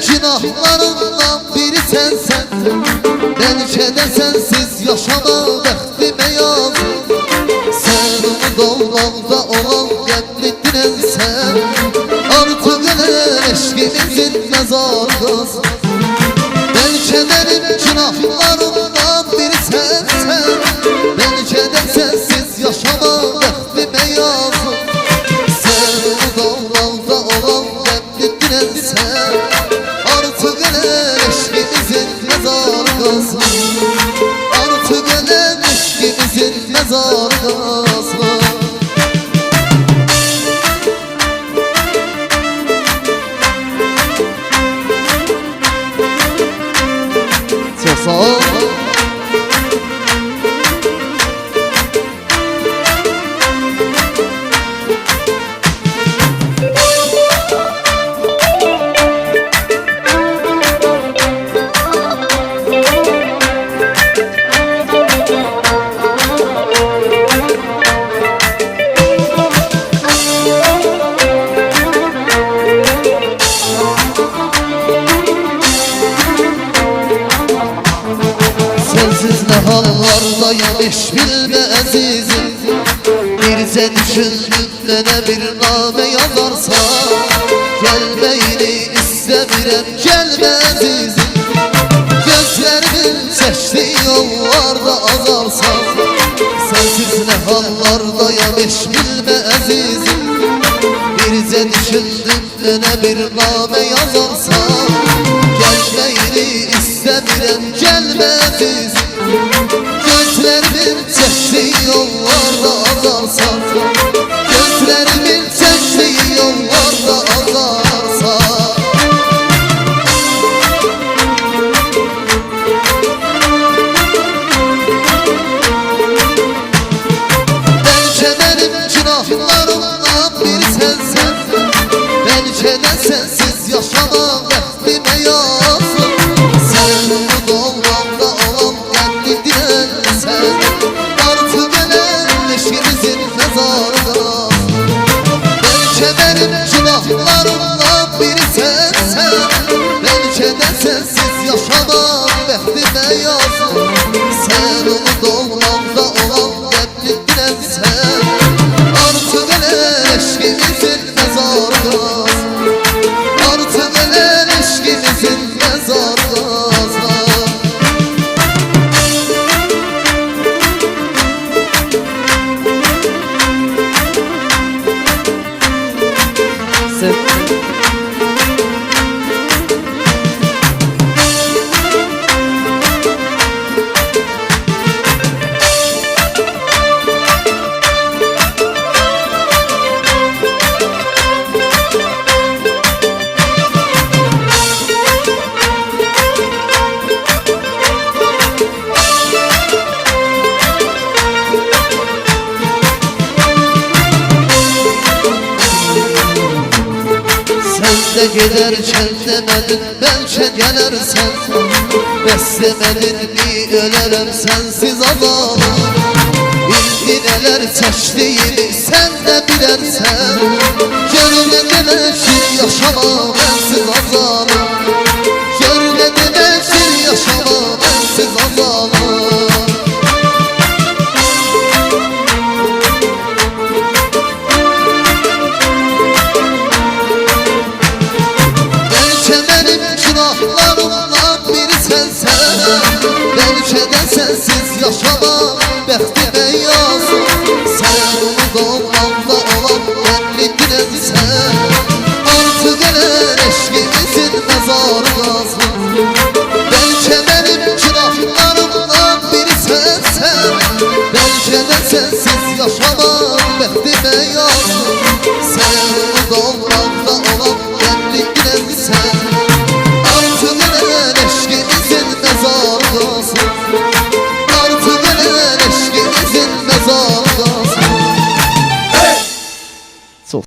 günahlarımdan biri sensen. Belki de sensiz yaşama bəxtimə yazım. Sen doğmaqda olan qəmlidirən sen. Artıq elə eşqimizin məzarındasın. Belki benim günahlarımdan biri sensen. Belki de sensiz yaşama bəxtimə yazım. Sen doğmaqda olan qəmlidirən sen. Artıq elə eşqimizin məzarındasın. Artıq elə eşqimizin məzarındasın. Çok sağ ol. Sensiz ne hallardayım hiç bilme azizim. Birse düşündüğünde ne bir name yazarsan. Gelmeyini istemirem gelme azizim. Gözlerimin seçtiği yollarda azarsan. Sensiz ne hallardayım hiç bilme azizim. Birse düşündüğünde ne bir name yazarsan. Gelmeyini istemirem gelme azizim. Gözlerimin çektiği yollarda azarsan. Gözlerimin çektiği yollarda azarsan. Belki benim günahlarımdan biri sensen. Belki de sensiz yaşama bəxtimə yazım. Sen doğmaqda olan qəmlidirən sen. Artıq elə eşqimizin məzarındasın. Belki benim günahlarımdan biri sensen. Belki de sensiz yaşama bəxtimə yazım. Sen doğmaqda olan qəmlidirən sen. Artıq elə eşqimizin məzarındasın. Artık elə eşqimizin məzarındasın. Sen de giderken demedin belki gelirsen. Beslemedin mi ölerim sensiz azalım. Bildin neler seçtiğimi sen de bilersen. Görmedim eşir yaşama bensiz azalım. Görmedim eşir yaşama bensiz azalım. Günahlarımdan biri sensen. Belki de sensiz yaşama bəxtimə yazım.